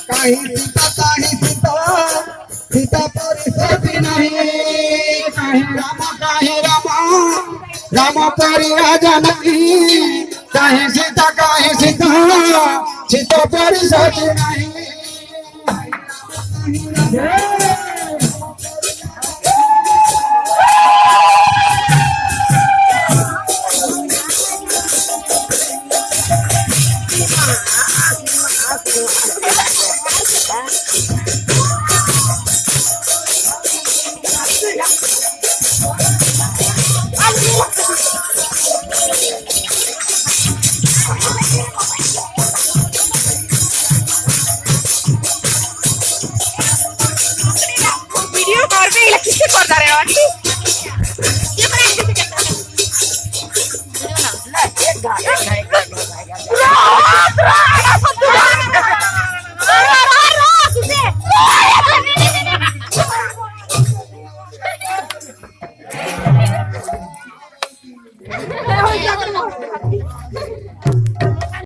काही सीता सीता परिस्थिती नाही काही राम परी राजा नाही काही सीता सीता परिस्थिती नाही ভিডিও করবে এগুলো কিসে করতে রে